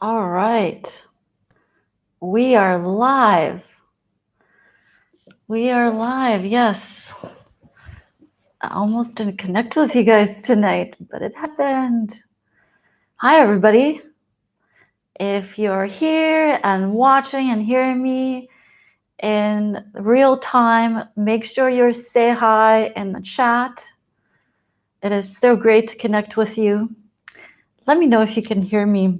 All right. We are live. We are live, yes. I almost didn't connect with you guys tonight, but it happened. Hi, everybody. If you're here and watching and hearing me in real time, make sure you say hi in the chat. It is so great to connect with you. Let me know if you can hear me.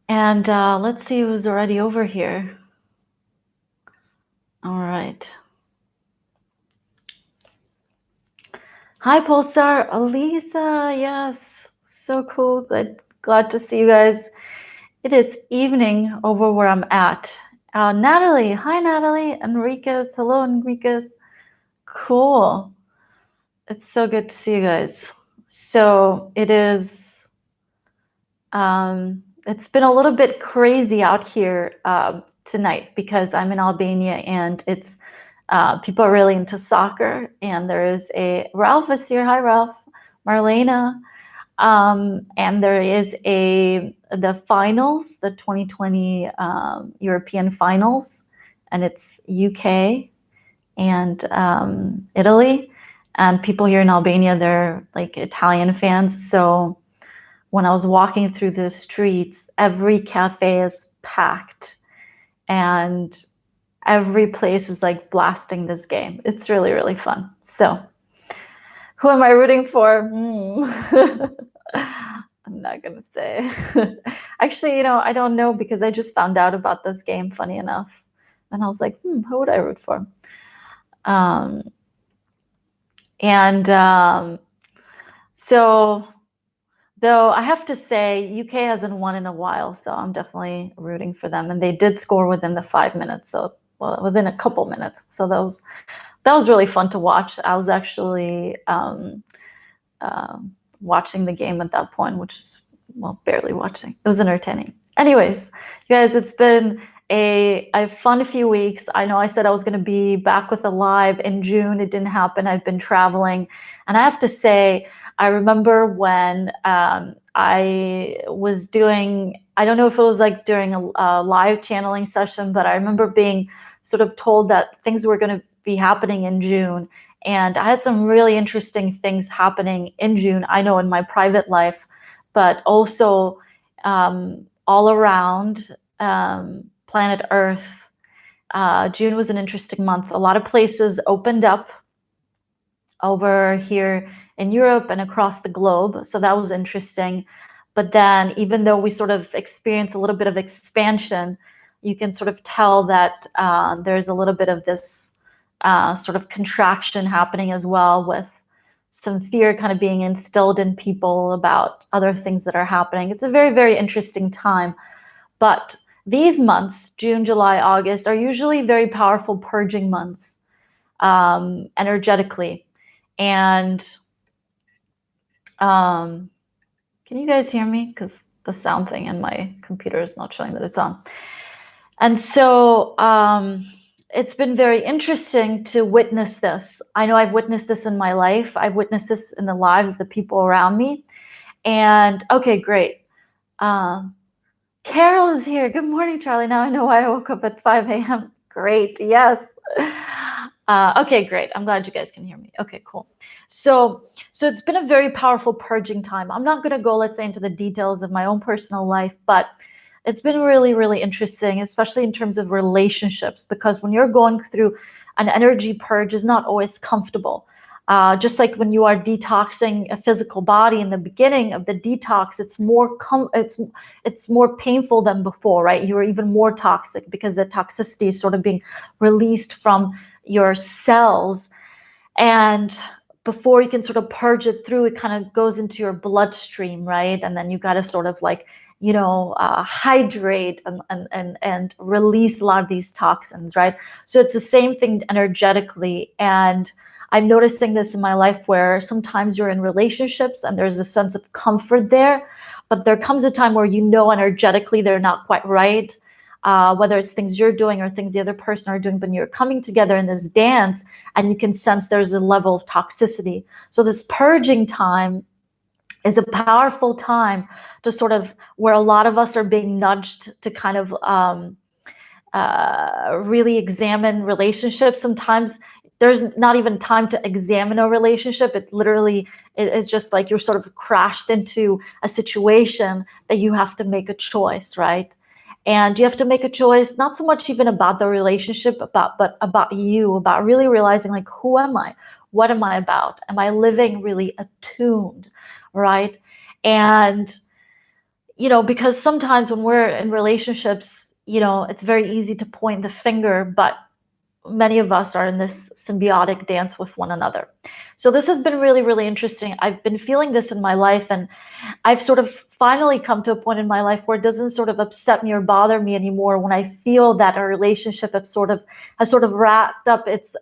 And let's see who's already over here. All right. Hi, Pulsar. Elisa, yes. So cool. Glad to see you guys. It is evening over where I'm at. Natalie. Hi, Natalie. Enriquez. Hello, Enriquez. Cool. It's so good to see you guys. So it is, it's been a little bit crazy out here tonight because I'm in Albania and it's people are really into soccer, and there is Ralph is here. Hi, Ralph. Marlena. And there is the finals, the 2020 European finals, and it's UK and Italy. And people here in Albania, they're like Italian fans. So when I was walking through the streets, every cafe is packed and every place is like blasting this game. It's really, really fun. So who am I rooting for? I'm not gonna say. Actually, I don't know because I just found out about this game, funny enough. And I was like, who would I root for? So though I have to say UK hasn't won in a while, so I'm definitely rooting for them. And they did score within the 5 minutes, so within a couple minutes. So that was really fun to watch. I was actually watching the game at that point, which is, well, barely watching. It was entertaining. Anyways, you guys, it's been a fun few weeks. I know I said I was going to be back with a live in June. It didn't happen. I've been traveling. And I have to say, I remember when I was doing, I don't know if it was like during a live channeling session, but I remember being sort of told that things were going to be happening in June. And I had some really interesting things happening in June, I know in my private life, but also all around planet Earth. June was an interesting month. A lot of places opened up over here in Europe and across the globe. So that was interesting. But then even though we sort of experienced a little bit of expansion, you can sort of tell that there's a little bit of this sort of contraction happening as well, with some fear kind of being instilled in people about other things that are happening. It's a very, very interesting time. But these months, June, July, August, are usually very powerful purging months energetically. And can you guys hear me? Because the sound thing in my computer is not showing that it's on. And so it's been very interesting to witness this. I know I've witnessed this in my life. I've witnessed this in the lives of the people around me. And okay, great. Carol is here. Good morning, Charlie. Now I know why I woke up at 5 a.m. Great. Yes. Okay, great. I'm glad you guys can hear me. Okay, cool. So it's been a very powerful purging time. I'm not going to go, let's say, into the details of my own personal life, but it's been really, really interesting, especially in terms of relationships, because when you're going through an energy purge, is not always comfortable. Just like when you are detoxing a physical body in the beginning of the detox, it's more painful than before, right? You're even more toxic because the toxicity is sort of being released from your cells. And before you can sort of purge it through, it kind of goes into your bloodstream, right? And then you got to sort of like, hydrate and release a lot of these toxins, right? So it's the same thing energetically. And I'm noticing this in my life where sometimes you're in relationships and there's a sense of comfort there, but there comes a time where energetically they're not quite right, whether it's things you're doing or things the other person are doing, but you're coming together in this dance and you can sense there's a level of toxicity. So this purging time is a powerful time to sort of, where a lot of us are being nudged to kind of really examine relationships. Sometimes there's not even time to examine a relationship. It literally, it's just like you're sort of crashed into a situation that you have to make a choice, right? And you have to make a choice, not so much even about the relationship, but about you, about really realizing, like, who am I? What am I about? Am I living really attuned, right? And, because sometimes when we're in relationships, it's very easy to point the finger, but many of us are in this symbiotic dance with one another. So this has been really, really interesting. I've been feeling this in my life, and I've sort of finally come to a point in my life where it doesn't sort of upset me or bother me anymore when I feel that a relationship has sort of wrapped up its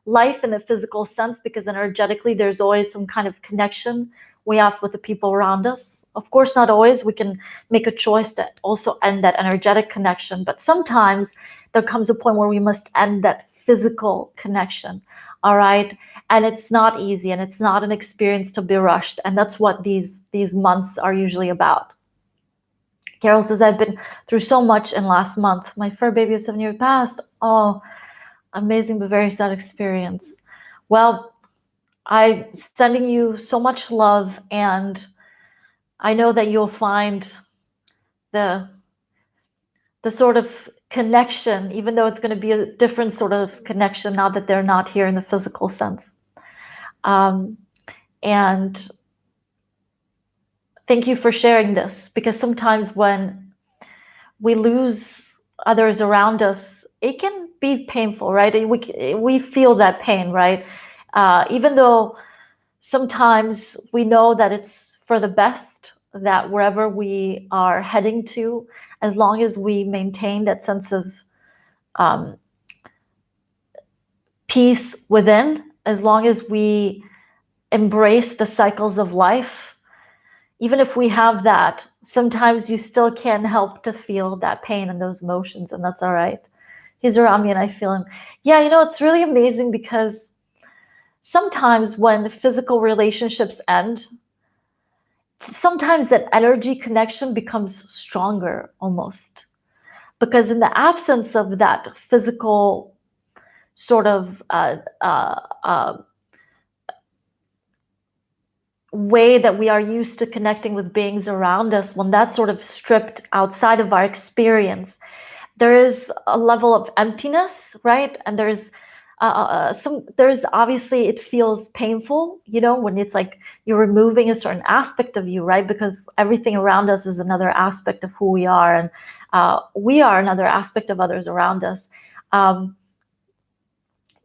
life in a physical sense, because energetically there's always some kind of connection we have with the people around us. Of course, not always. We can make a choice to also end that energetic connection, but sometimes there comes a point where we must end that physical connection. All right. And it's not easy, and it's not an experience to be rushed. And that's what these months are usually about. Carol says, I've been through so much in last month. My fur baby of 7 years passed. Oh, amazing, but very sad experience. Well, I'm sending you so much love, and I know that you'll find the sort of connection, even though it's going to be a different sort of connection now that they're not here in the physical sense. And thank you for sharing this, because sometimes when we lose others around us, it can be painful, right? We feel that pain, right? Even though sometimes we know that it's for the best, that wherever we are heading to, as long as we maintain that sense of peace within, as long as we embrace the cycles of life, even if we have that, sometimes you still can't help to feel that pain and those emotions, and that's all right. He's around me and I feel him. Yeah, it's really amazing, because sometimes when physical relationships end, sometimes that energy connection becomes stronger almost, because in the absence of that physical sort of way that we are used to connecting with beings around us, when that's sort of stripped outside of our experience, there is a level of emptiness, right? And there's obviously, it feels painful, when it's like you're removing a certain aspect of you, right? Because everything around us is another aspect of who we are, and we are another aspect of others around us.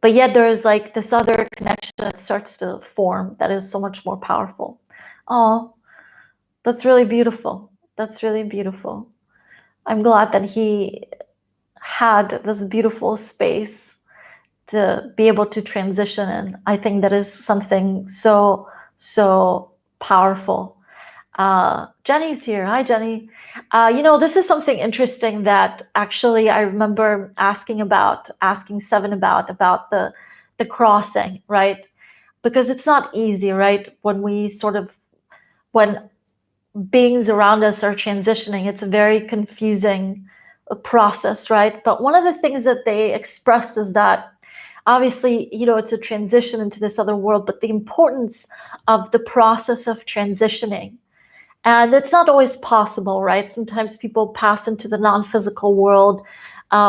But yet there is like this other connection that starts to form that is so much more powerful. Oh, that's really beautiful. That's really beautiful. I'm glad that he had this beautiful space to be able to transition in. I think that is something so, so powerful. Jenny's here. Hi, Jenny. This is something interesting that actually I remember asking Seven about the crossing, right? Because it's not easy, right? When beings around us are transitioning, it's a very confusing process, right? But one of the things that they expressed is that obviously, it's a transition into this other world, but the importance of the process of transitioning. And it's not always possible, right? Sometimes people pass into the non-physical world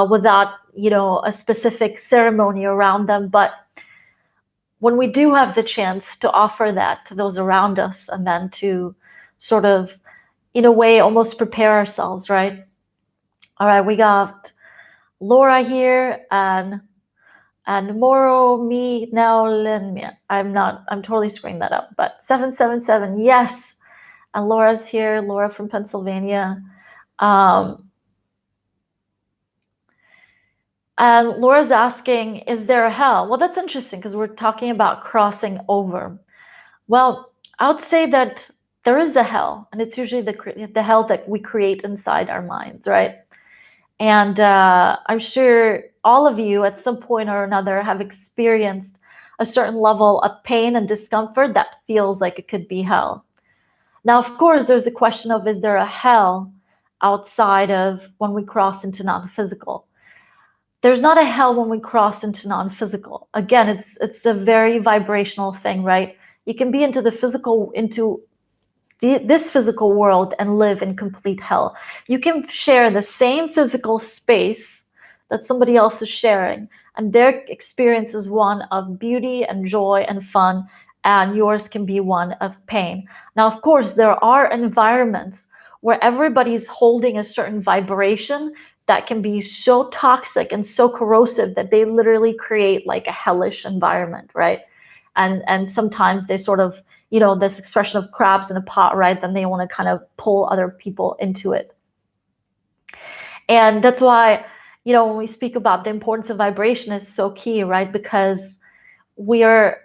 without, a specific ceremony around them. But when we do have the chance to offer that to those around us, and then to sort of, in a way, almost prepare ourselves, right? All right, we got Laura here, and Moro me now Lenmia. I'm totally screwing that up, but 777, yes. And Laura's here, Laura from Pennsylvania. And Laura's asking, is there a hell? Well, that's interesting, because we're talking about crossing over. Well, I would say that there is a hell, and it's usually the hell that we create inside our minds, right? And I'm sure all of you at some point or another have experienced a certain level of pain and discomfort that feels like it could be hell. Now, of course, there's the question of, is there a hell outside of when we cross into non-physical? There's not a hell when we cross into non-physical. Again, it's a very vibrational thing, right? You can be into the physical, into this physical world and live in complete hell. You can share the same physical space that somebody else is sharing, and their experience is one of beauty and joy and fun, and yours can be one of pain. Now, of course, there are environments where everybody's holding a certain vibration that can be so toxic and so corrosive that they literally create like a hellish environment, right? And sometimes they sort of, this expression of crabs in a pot, right? Then they want to kind of pull other people into it. And that's why, when we speak about the importance of vibration, is so key, right? Because we are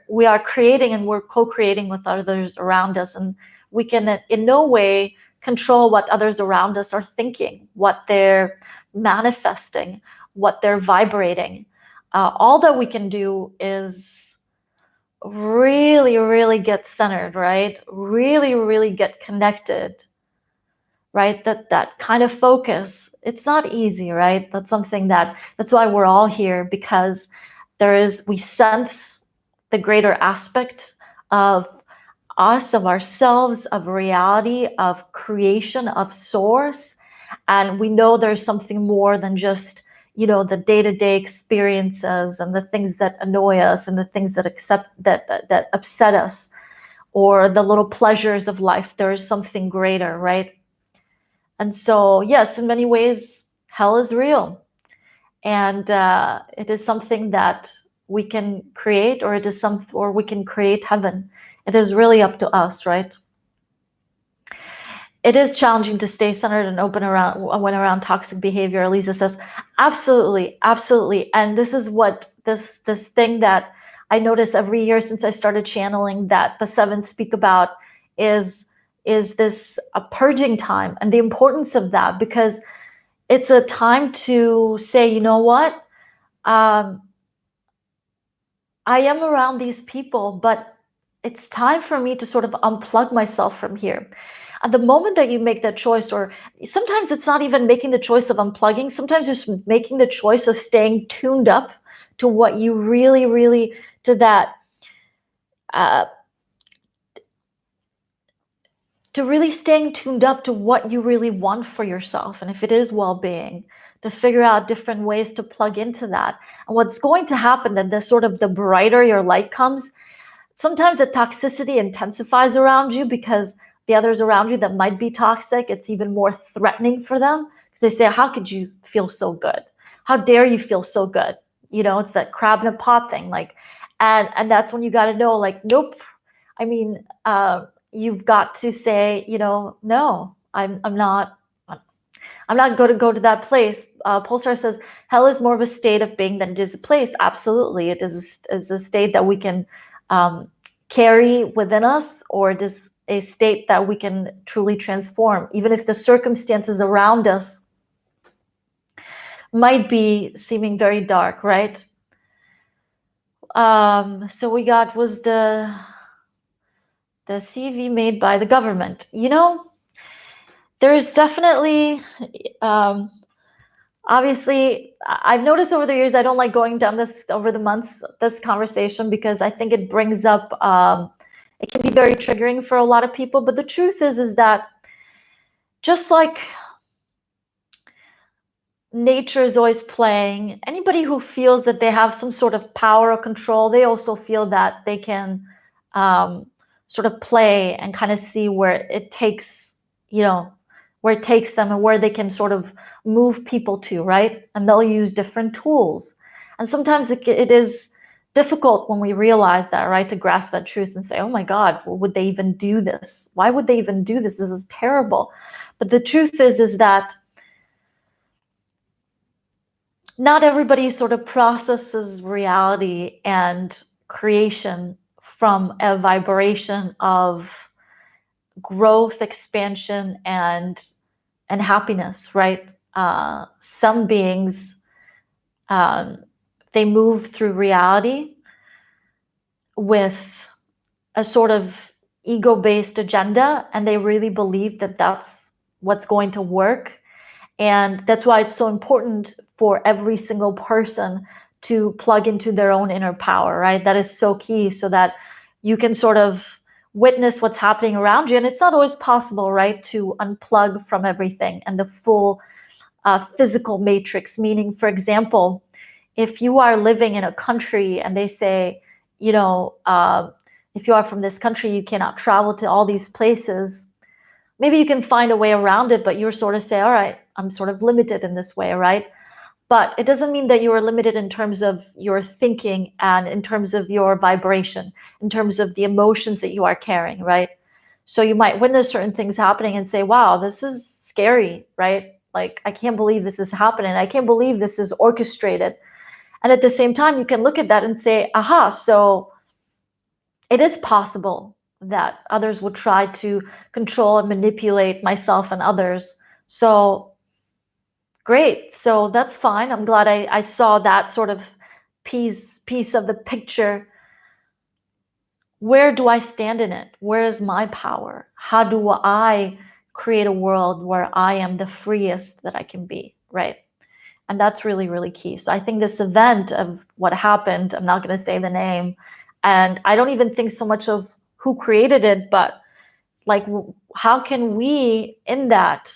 creating, and we're co-creating with others around us, and we can in no way control what others around us are thinking, what they're manifesting, what they're vibrating. All that we can do is really, really get centered, right? Really, really get connected, right? That kind of focus. It's not easy, right? That's why we're all here, because we sense the greater aspect of us, of ourselves, of reality, of creation, of source. And we know there's something more than just, the day-to-day experiences and the things that annoy us and the things that upset us, or the little pleasures of life. There is something greater, right? And so, yes, in many ways, hell is real. And it is something that we can create, or we can create heaven. It is really up to us, right? It is challenging to stay centered and open around toxic behavior, Elisa says. Absolutely, absolutely. And this is what this thing that I notice every year since I started channeling, that the seven speak about, is this a purging time, and the importance of that, because it's a time to say, you know what, I am around these people, but it's time for me to sort of unplug myself from here. At the moment that you make that choice, or sometimes it's not even making the choice of unplugging, sometimes it's making the choice of staying tuned up to what you really, really, to that, to really staying tuned up to what you really want for yourself. And if it is well-being, to figure out different ways to plug into that. And what's going to happen, that the brighter your light comes, sometimes the toxicity intensifies around you, because the others around you that might be toxic, it's even more threatening for them, because they say, how could you feel so good? How dare you feel so good? It's that crab in a pot thing. And that's when you got to know, nope. I mean, you've got to say, no, I'm not going to go to that place. Pulsar says, hell is more of a state of being than it is a place. Absolutely. It is a state that we can carry within us, or it is a state that we can truly transform, even if the circumstances around us might be seeming very dark, right? So we got, was the CV made by the government. There's definitely, obviously, I've noticed over the years, I don't like going down over the months, this conversation, because I think it brings up, it can be very triggering for a lot of people. But the truth is that just like nature is always playing, anybody who feels that they have some sort of power or control, they also feel that they can sort of play and kind of see where it takes, where it takes them, and where they can sort of move people to, right? And they'll use different tools. And sometimes it is difficult when we realize that, right? To grasp that truth and say, oh my God, would they even do this? Why would they even do this? This is terrible. But the truth is that not everybody sort of processes reality and creation from a vibration of growth, expansion, and happiness, right? Some beings, they move through reality with a sort of, ego-based agenda, and they really believe that that's what's going to work. And that's why it's so important for every single person to plug into their own inner power, right? That is so key, so that you can sort of witness what's happening around you. And it's not always possible, right, to unplug from everything and the full physical matrix. Meaning, for example, if you are living in a country and they say, you know, if you are from this country, you cannot travel to all these places. Maybe you can find a way around it, but you're sort of say, all right, I'm sort of limited in this way, right? But it doesn't mean that you are limited in terms of your thinking and in terms of your vibration, in terms of the emotions that you are carrying, right? So you might witness certain things happening and say, wow, this is scary, right? Like, I can't believe this is happening. I can't believe this is orchestrated. And at the same time, you can look at that and say, aha, so it is possible that others would try to control and manipulate myself and others. So great. So that's fine. I'm glad I saw that sort of piece of the picture. Where do I stand in it? Where is my power? How do I create a world where I am the freest that I can be, right? And that's really, really key. So I think this event of what happened, I'm not going to say the name, and I don't even think so much of who created it, but like, how can we in that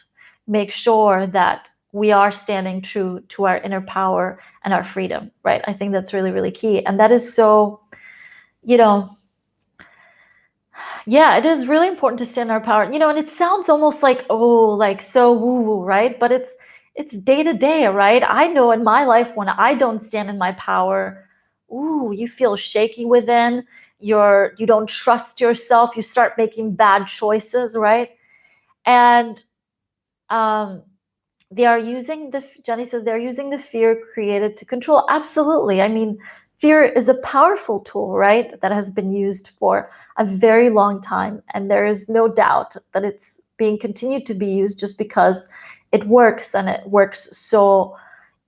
make sure that we are standing true to our inner power and our freedom, right? I think that's really, really key. And that is so, you know, yeah, it is really important to stand in our power, you know, and it sounds almost like, oh, like so woo-woo, right? But it's day to day, right? I know in my life when I don't stand in my power, ooh, you feel shaky within, you don't trust yourself, you start making bad choices, right? And they are using Jenny says they're using the fear created to control. Absolutely. I mean, fear is a powerful tool, right? That has been used for a very long time. And there is no doubt that it's being continued to be used just because it works, and it works so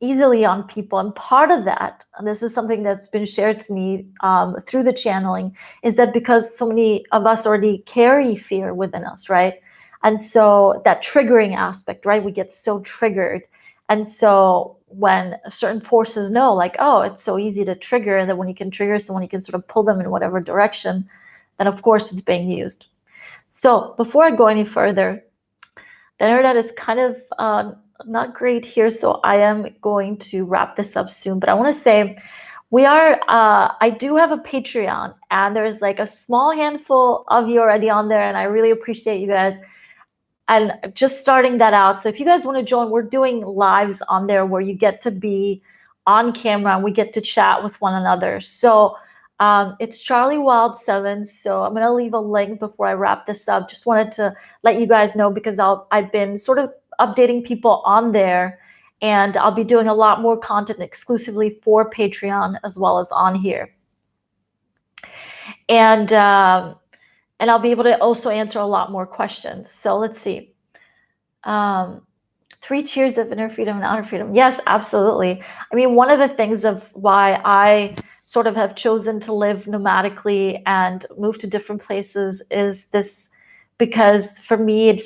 easily on people. And part of that, and this is something that's been shared to me through the channeling, is that because so many of us already carry fear within us, right? And so that triggering aspect, right? We get so triggered. And so when certain forces know, like, oh, it's so easy to trigger, that when you can trigger someone, you can sort of pull them in whatever direction, then of course it's being used. So before I go any further, the internet is kind of not great here, so I am going to wrap this up soon. But I want to say, I do have a Patreon, and there's like a small handful of you already on there, and I really appreciate you guys. And just starting that out. So if you guys want to join, we're doing lives on there where you get to be on camera and we get to chat with one another. So it's Charlie Wild 7. So I'm going to leave a link before I wrap this up. Just wanted to let you guys know, because I've been sort of updating people on there, and I'll be doing a lot more content exclusively for Patreon as well as on here. And I'll be able to also answer a lot more questions. So let's see. 3 tiers of inner freedom and outer freedom. Yes, absolutely. I mean, one of the things of why I sort of have chosen to live nomadically and move to different places is this, because for me,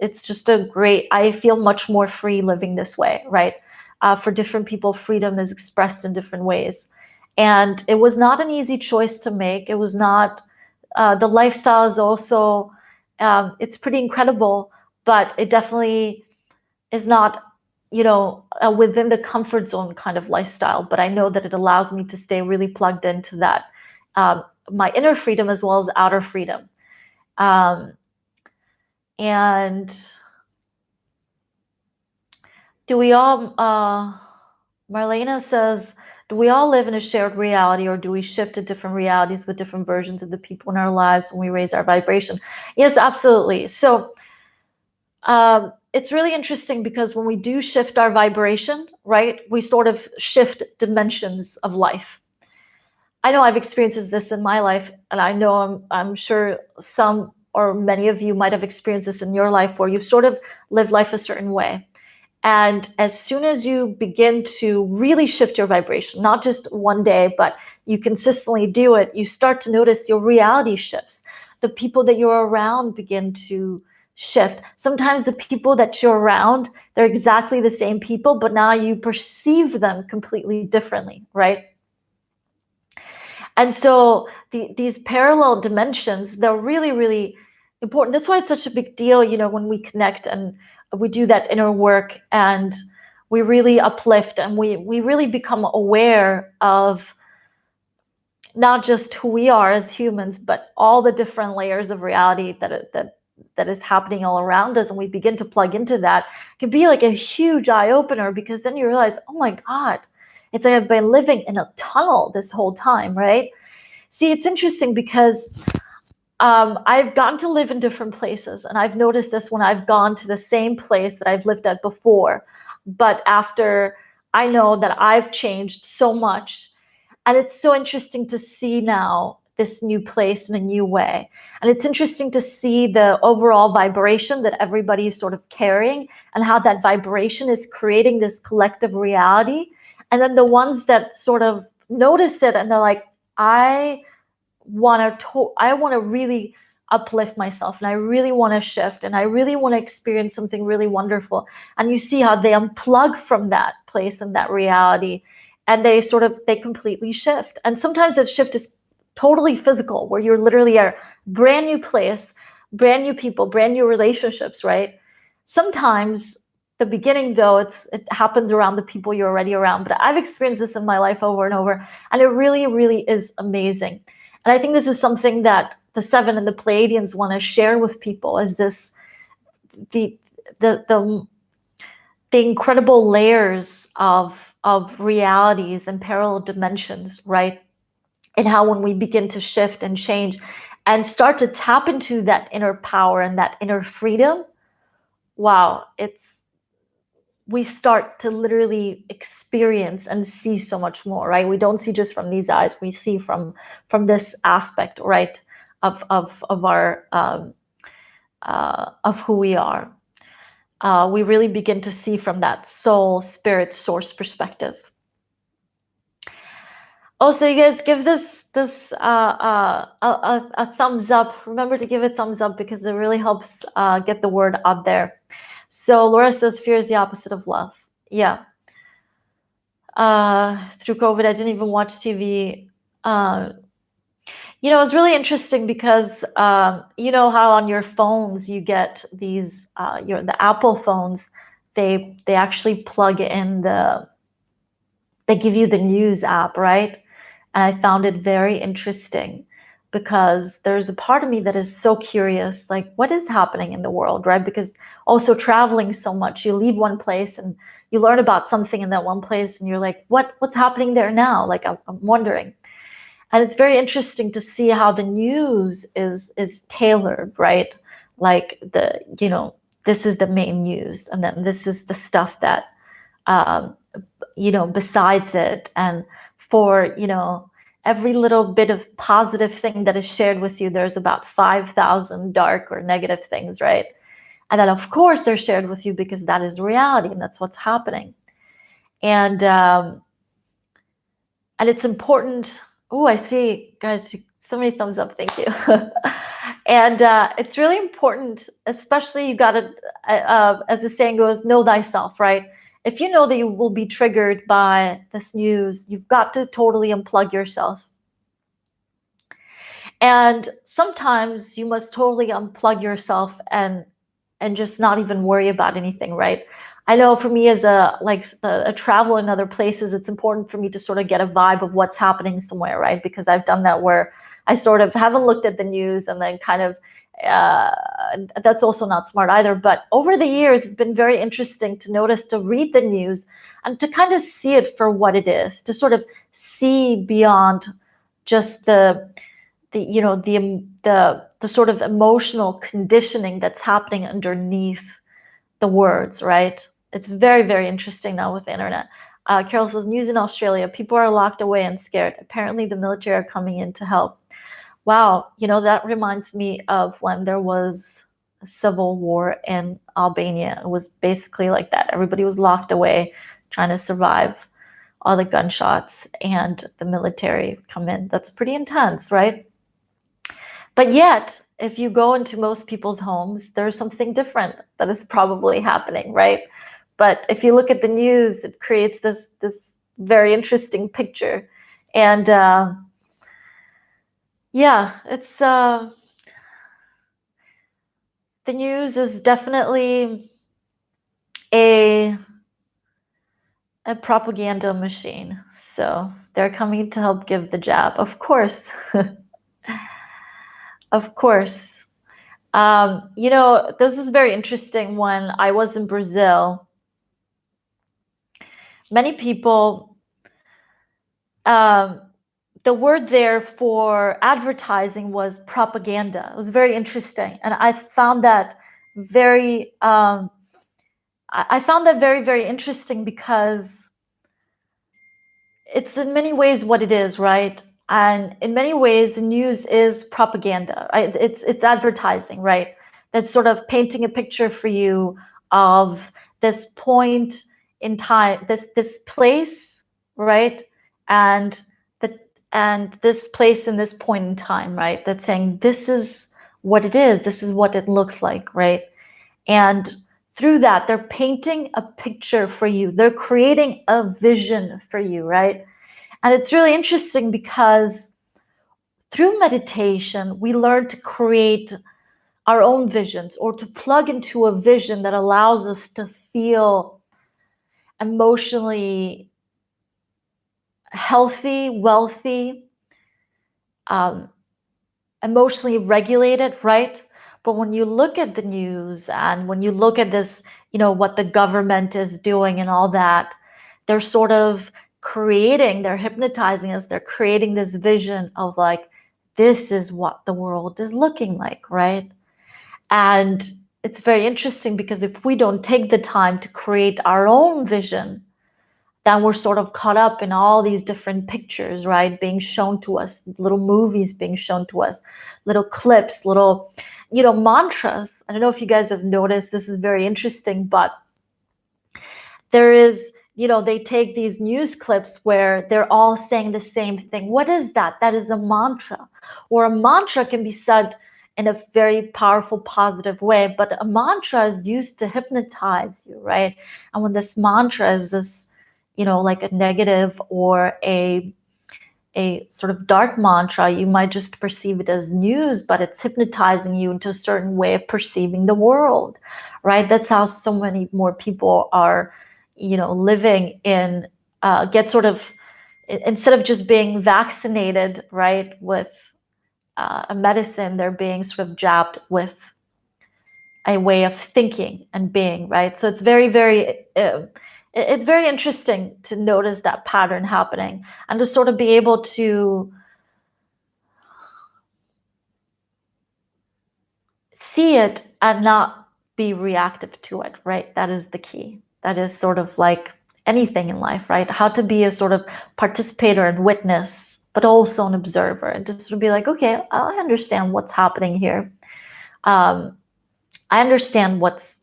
it's just I feel much more free living this way, right? For different people, freedom is expressed in different ways. And it was not an easy choice to make. It was not, the lifestyle is also, it's pretty incredible, but it definitely is not, within the comfort zone kind of lifestyle. But I know that it allows me to stay really plugged into that, my inner freedom as well as outer freedom. And do we all, Marlena says, do we all live in a shared reality, or do we shift to different realities with different versions of the people in our lives when we raise our vibration? Yes, absolutely. So it's really interesting, because when we do shift our vibration, right, we sort of shift dimensions of life. I know I've experienced this in my life, and I know I'm sure some or many of you might have experienced this in your life, where you've sort of lived life a certain way. And as soon as you begin to really shift your vibration, not just one day, but you consistently do it, you start to notice your reality shifts. the people that you're around begin to shift. Sometimes the people that you're around, they're exactly the same people, but now you perceive them completely differently, right? And so these parallel dimensions, they're really, really important. That's why it's such a big deal, when we connect and we do that inner work and we really uplift and we really become aware of not just who we are as humans, but all the different layers of reality that is happening all around us, and we begin to plug into that. It can be like a huge eye opener, because then you realize, oh my God, it's like I've been living in a tunnel this whole time, right? See, it's interesting because I've gotten to live in different places, and I've noticed this when I've gone to the same place that I've lived at before, but after I know that I've changed so much. And it's so interesting to see now this new place in a new way. And it's interesting to see the overall vibration that everybody is sort of carrying, and how that vibration is creating this collective reality. And then the ones that sort of notice it and they're like, I want to really uplift myself, and I really want to shift, and I really want to experience something really wonderful. And you see how they unplug from that place and that reality, and they completely shift. And sometimes that shift is totally physical, where you're literally at a brand new place, brand new people, brand new relationships, right? Sometimes the beginning, though, it happens around the people you're already around. But I've experienced this in my life over and over, and it really, really is amazing. And I think this is something that the Seven and the Pleiadians want to share with people, is this the incredible layers of realities and parallel dimensions, right? And how when we begin to shift and change and start to tap into that inner power and that inner freedom, wow, we start to literally experience and see so much more, right? We don't see just from these eyes, we see from this aspect, right, of our of who we are. We really begin to see from that soul, spirit, source perspective. Also, you guys give this a thumbs up. Remember to give a thumbs up, because it really helps get the word out there. So Laura says, fear is the opposite of love. Yeah. Through COVID, I didn't even watch TV. It was really interesting because you know how on your phones you get these the Apple phones, they actually plug in they give you the news app, right? And I found it very interesting, because there's a part of me that is so curious, like, what is happening in the world, right? Because also traveling so much, you leave one place and you learn about something in that one place, and you're like, what's happening there now? Like, I'm wondering. And it's very interesting to see how the news is tailored, right? Like this is the main news, and then this is the stuff that besides it, and for every little bit of positive thing that is shared with you, there's about 5,000 dark or negative things, right? And then of course they're shared with you because that is reality and that's what's happening. And it's important. Oh, I see, guys, so many thumbs up, thank you. And it's really important, especially you gotta, as the saying goes, know thyself, right? If you know that you will be triggered by this news, you've got to totally unplug yourself. And sometimes you must totally unplug yourself and just not even worry about anything, right? I know for me as a travel in other places, it's important for me to sort of get a vibe of what's happening somewhere, right? Because I've done that where I sort of haven't looked at the news and then kind of, that's also not smart either. But over the years, it's been very interesting to notice, to read the news and to kind of see it for what it is, to sort of see beyond just the sort of emotional conditioning that's happening underneath the words, right? It's very, very interesting now with the internet. Carol says, news in Australia, people are locked away and scared. Apparently the military are coming in to help. Wow, that reminds me of when there was a civil war in Albania. It was basically like that. Everybody was locked away, trying to survive all the gunshots, and the military come in. That's pretty intense, right? But yet, if you go into most people's homes, there's something different that is probably happening, right? But if you look at the news, it creates this very interesting picture. And yeah, it's the news is definitely a propaganda machine. So they're coming to help give the jab, of course. Of course. This is very interesting. When I was in Brazil, many people, the word there for advertising was propaganda. It was very interesting. And I found that very, very, very interesting, because it's in many ways what it is, right? And in many ways, the news is propaganda. It's advertising, right? That's sort of painting a picture for you of this point in time, this place, right? And this place in this point in time, right? That's saying this is what it is. This is what it looks like, right? And through that, they're painting a picture for you. They're creating a vision for you, right? And it's really interesting, because through meditation, we learn to create our own visions, or to plug into a vision that allows us to feel emotionally healthy, wealthy, emotionally regulated, right? But when you look at the news, and when you look at this, what the government is doing and all that, they're sort of they're hypnotizing us. They're creating this vision of like, this is what the world is looking like, right? And it's very interesting, because if we don't take the time to create our own vision, then we're sort of caught up in all these different pictures, right? Being shown to us, little movies being shown to us, little clips, little, mantras. I don't know if you guys have noticed, this is very interesting, but there is, they take these news clips where they're all saying the same thing. What is that? That is a mantra. Or a mantra can be said in a very powerful, positive way, but a mantra is used to hypnotize you, right? And when this mantra is this, like a negative or a sort of dark mantra, you might just perceive it as news, but it's hypnotizing you into a certain way of perceiving the world, right? That's how so many more people are, living in, get sort of, instead of just being vaccinated, right, with a medicine, they're being sort of jabbed with a way of thinking and being, right? So it's very, very, it's very interesting to notice that pattern happening, and to sort of be able to see it and not be reactive to it, right? That is the key. That is sort of like anything in life, right? How to be a sort of participator and witness, but also an observer, and just to be like, okay, I understand what's happening here. I understand what's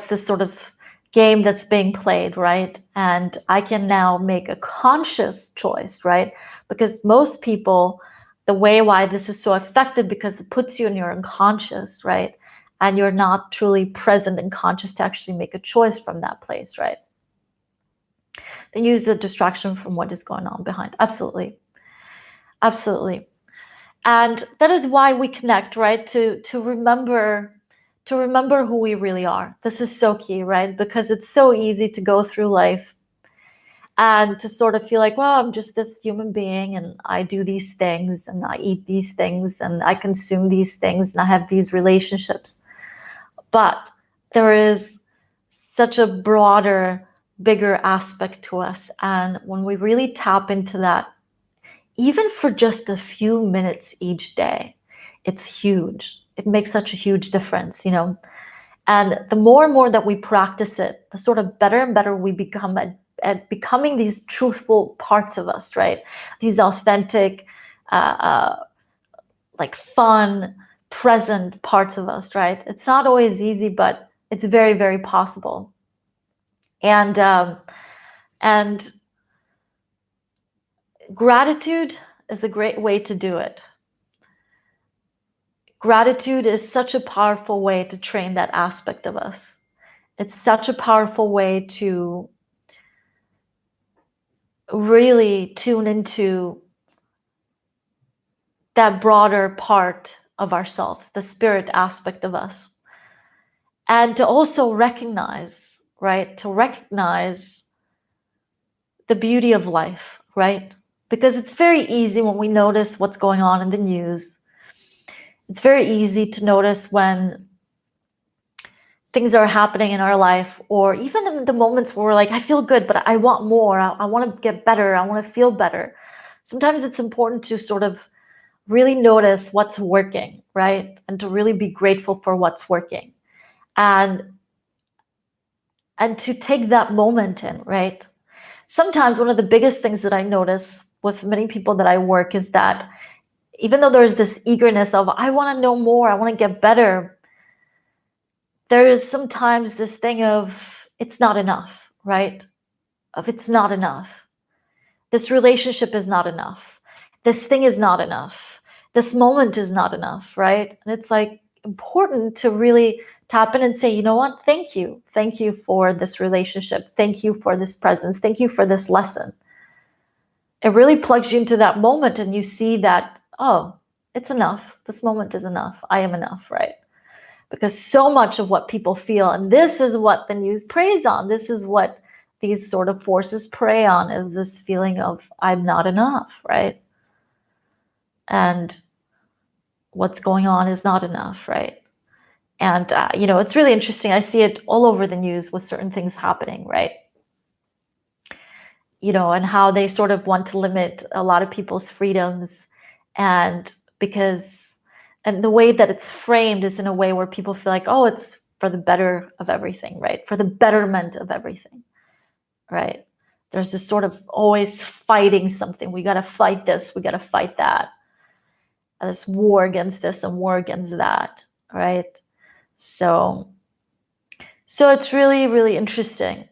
this sort of game that's being played, right? And I can now make a conscious choice, right? Because most people, the way why this is so effective, because it puts you in your unconscious, right? And you're not truly present and conscious to actually make a choice from that place, right? They use the distraction from what is going on behind. Absolutely. Absolutely. And that is why we connect, right? To remember who we really are. This is so key, right? Because it's so easy to go through life and to sort of feel like, well, I'm just this human being, and I do these things, and I eat these things, and I consume these things, and I have these relationships. But there is such a broader, bigger aspect to us. And when we really tap into that, even for just a few minutes each day, it's huge. It makes such a huge difference, And the more and more that we practice it, the sort of better and better we become at becoming these truthful parts of us, right? These authentic, like fun, present parts of us, right? It's not always easy, but it's very, very possible. And gratitude is a great way to do it. gratitude is such a powerful way to train that aspect of us. It's such a powerful way to really tune into that broader part of ourselves, the spirit aspect of us. And to also recognize, right? To recognize the beauty of life, right? Because it's very easy when we notice what's going on in the news. It's very easy to notice when things are happening in our life, or even in the moments where we're like, I feel good, but I want more. I want to get better. I want to feel better. Sometimes it's important to sort of really notice what's working, right? And to really be grateful for what's working. And to take that moment in, right? Sometimes one of the biggest things that I notice with many people that I work is that even though there's this eagerness of, I want to know more, I want to get better, there is sometimes this thing of, it's not enough, right? Of it's not enough. This relationship is not enough. This thing is not enough. This moment is not enough, right? And it's like important to really tap in and say, you know what? Thank you. Thank you for this relationship. Thank you for this presence. Thank you for this lesson. It really plugs you into that moment and you see that, oh, it's enough. This moment is enough. I am enough, right? Because so much of what people feel, and this is what the news preys on, this is what these sort of forces prey on, is this feeling of I'm not enough, right? And what's going on is not enough, right? And, it's really interesting. I see it all over the news with certain things happening, right? And how they sort of want to limit a lot of people's freedoms. And the way that it's framed is in a way where people feel like, oh, it's for the better of everything, right? For the betterment of everything, right? There's this sort of always fighting something. We got to fight this. We got to fight that. And this war against this and war against that, right? So it's really, really interesting.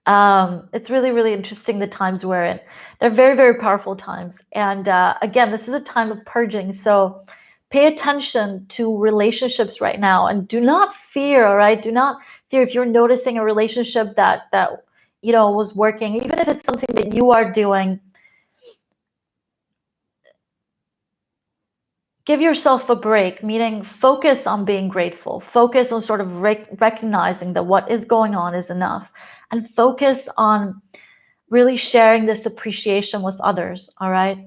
It's really, really interesting the times we're in. They're very, very powerful times. And again, this is a time of purging. So pay attention to relationships right now, and do not fear, all right? Do not fear if you're noticing a relationship that was working, even if it's something that you are doing. Give yourself a break, meaning focus on being grateful, focus on sort of recognizing that what is going on is enough, and focus on really sharing this appreciation with others, all right?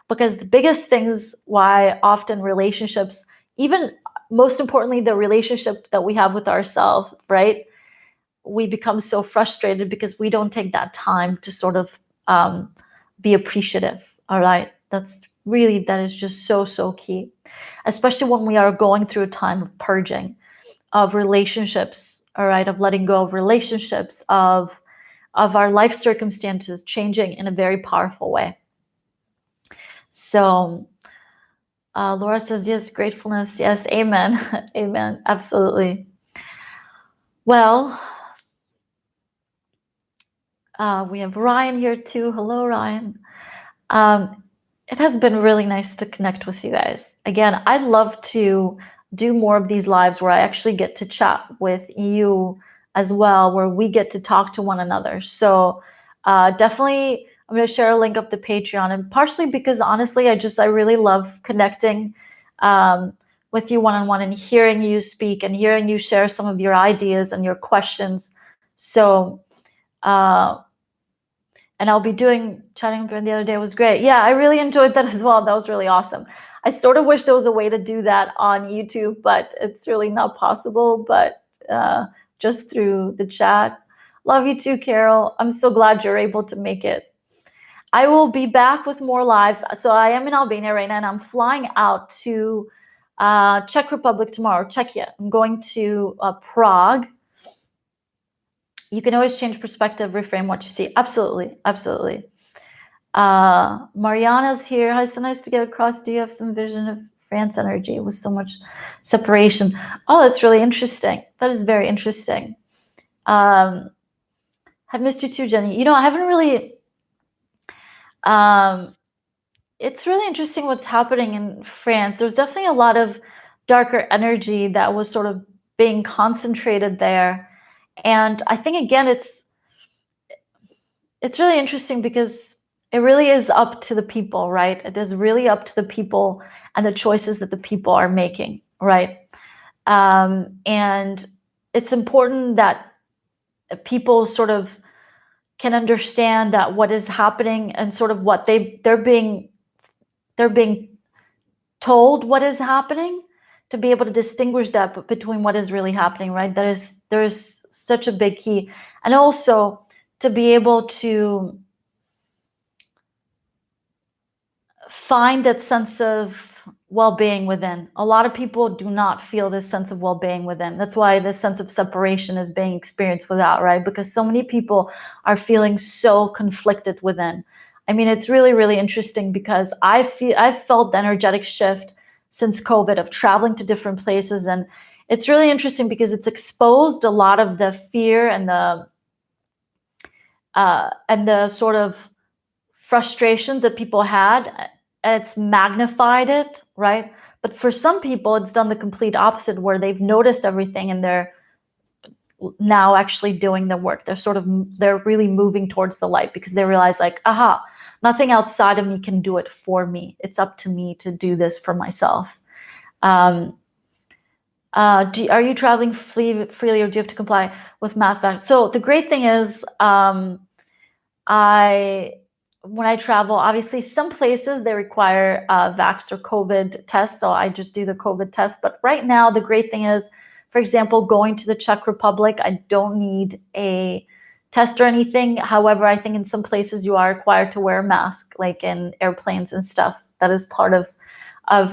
Because the biggest things why often relationships, even most importantly, the relationship that we have with ourselves, right? We become so frustrated because we don't take that time to sort of be appreciative, all right? That is just so, so key, especially when we are going through a time of purging, of relationships, all right, of letting go of relationships, of our life circumstances changing in a very powerful way. So Laura says, yes, gratefulness. Yes, amen. Amen. Absolutely. Well, we have Ryan here too. Hello, Ryan. It has been really nice to connect with you guys. Again, I'd love to do more of these lives where I actually get to chat with you as well, where we get to talk to one another. So definitely, I'm going to share a link of the Patreon, and partially because honestly, I really love connecting with you one-on-one and hearing you speak and hearing you share some of your ideas and your questions. So, and I'll be chatting the other day was great. Yeah, I really enjoyed that as well. That was really awesome. I sort of wish there was a way to do that on YouTube, but it's really not possible. But just through the chat. Love you too, Carol. I'm so glad you're able to make it. I will be back with more lives. So I am in Albania right now, and I'm flying out to Czech Republic tomorrow, Czechia. I'm going to Prague. You can always change perspective, reframe what you see. Absolutely, absolutely. Mariana's here. Hi, so nice to get across. Do you have some vision of France energy with so much separation? Oh, that's really interesting. That is very interesting. Have missed you too, Jenny. I haven't really it's really interesting what's happening in France. There's definitely a lot of darker energy that was sort of being concentrated there. And I think again it's really interesting because it really is up to the people, right? It is really up to the people and the choices that the people are making, right? And it's important that people sort of can understand that what is happening and sort of what they're being told what is happening, to be able to distinguish that between what is really happening, right? There is such a big key. And also to be able to find that sense of well-being within. A lot of people do not feel this sense of well-being within. That's why this sense of separation is being experienced without, right? Because so many people are feeling so conflicted within. I mean, it's really, really interesting because I've felt the energetic shift since COVID of traveling to different places. And it's really interesting because it's exposed a lot of the fear and the sort of frustrations that people had. It's magnified it, right? But for some people, it's done the complete opposite, where they've noticed everything and they're now actually doing the work. They're really moving towards the light because they realize, like, aha, nothing outside of me can do it for me. It's up to me to do this for myself. Are you traveling freely, or do you have to comply with mask vax? So the great thing is, when I travel, obviously some places they require vax or COVID tests, so I just do the COVID test. But right now, the great thing is, for example, going to the Czech Republic, I don't need a test or anything. However, I think in some places you are required to wear a mask, like in airplanes and stuff. That is part of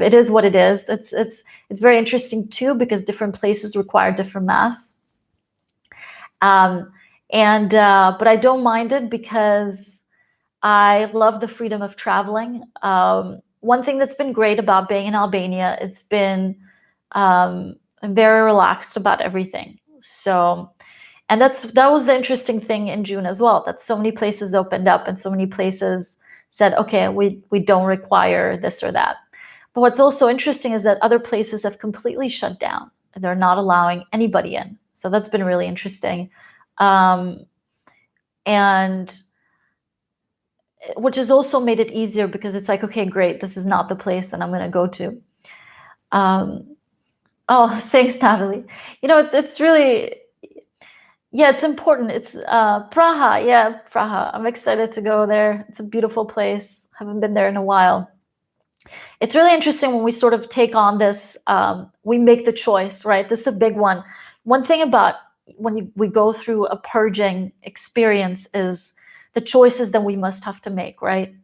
it is what it is. It's very interesting too, because different places require different masks. But I don't mind it because I love the freedom of traveling. One thing that's been great about being in Albania, it's been I'm very relaxed about everything. So, and that was the interesting thing in June as well, that so many places opened up and so many places said, okay, we don't require this or that. But what's also interesting is that other places have completely shut down and they're not allowing anybody in. So that's been really interesting. And which has also made it easier because it's like, okay, great, this is not the place that I'm going to go to. Oh, thanks, Natalie. You know, it's really, yeah, it's important. It's Praha. Yeah, Praha. I'm excited to go there. It's a beautiful place. Haven't been there in a while. It's really interesting when we sort of take on this, we make the choice, right? This is a big one. One thing about when we go through a purging experience is the choices that we must have to make, right?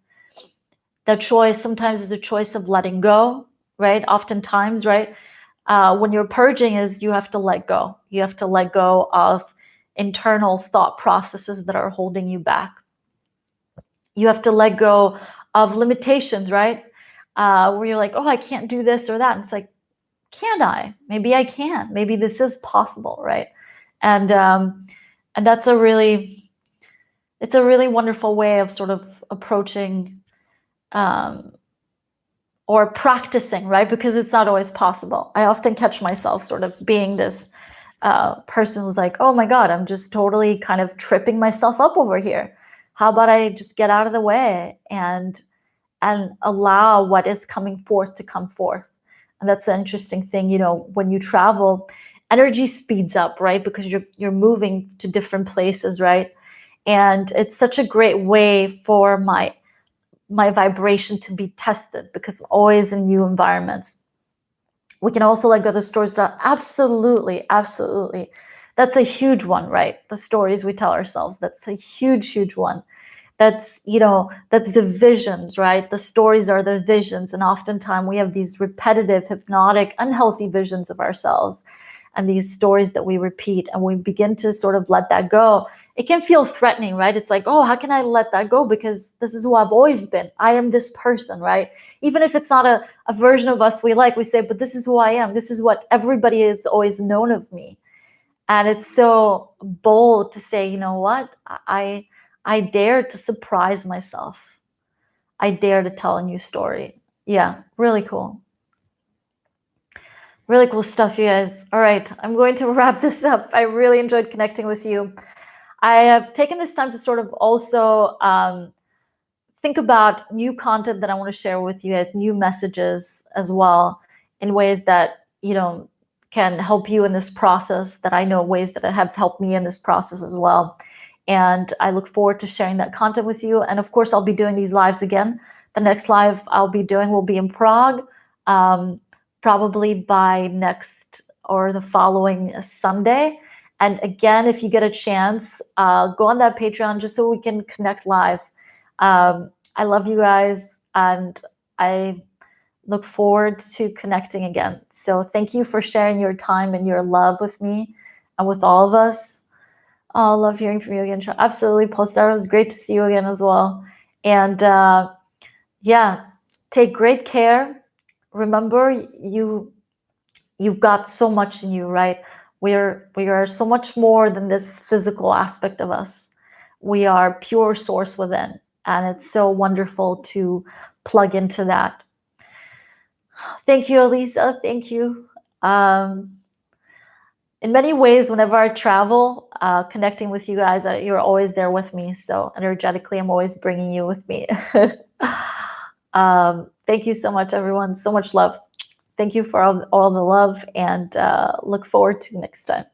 The choice sometimes is a choice of letting go, right? Oftentimes, right? When you're purging is you have to let go. You have to let go of internal thought processes that are holding you back. You have to let go of limitations, right? Where you're like, oh, I can't do this or that. And it's like, can I? Maybe I can. Maybe this is possible, right? And that's it's a really wonderful way of sort of approaching or practicing, right? Because it's not always possible. I often catch myself sort of being this person who's like, oh my God, I'm just totally kind of tripping myself up over here. How about I just get out of the way and allow what is coming forth to come forth? And that's an interesting thing, you know, when you travel, energy speeds up, right? Because you're moving to different places, right? And it's such a great way for my vibration to be tested, because I'm always in new environments. We can also let go of the stories that absolutely, absolutely. That's a huge one, right? The stories we tell ourselves. That's a huge, huge one. That's, you know, that's the visions, right? The stories are the visions. And oftentimes we have these repetitive, hypnotic, unhealthy visions of ourselves and these stories that we repeat, and we begin to sort of let that go. It can feel threatening, right? It's like, oh, how can I let that go? Because this is who I've always been. I am this person, right? Even if it's not a version of us we like, we say, but this is who I am. This is what everybody has always known of me. And it's so bold to say, you know what? I dare to surprise myself. I dare to tell a new story. Yeah, really cool. Really cool stuff, you guys. All right, I'm going to wrap this up. I really enjoyed connecting with you. I have taken this time to sort of also think about new content that I want to share with you guys, new messages as well, in ways that, can help you in this process, that I know ways that have helped me in this process as well. And I look forward to sharing that content with you. And of course, I'll be doing these lives again. The next live I'll be doing will be in Prague, probably by next or the following Sunday. And again, if you get a chance, go on that Patreon just so we can connect live. I love you guys, and I look forward to connecting again. So thank you for sharing your time and your love with me and with all of us. Oh, I love hearing from you again. Absolutely, Polestar. It was great to see you again as well. And yeah, take great care. Remember, you've got so much in you, right? We are so much more than this physical aspect of us. We are pure source within, and it's so wonderful to plug into that. Thank you, Elisa. Thank you. In many ways, whenever I travel, connecting with you guys, you're always there with me. So energetically, I'm always bringing you with me. Thank you so much, everyone. So much love. Thank you for all the love, and look forward to next time.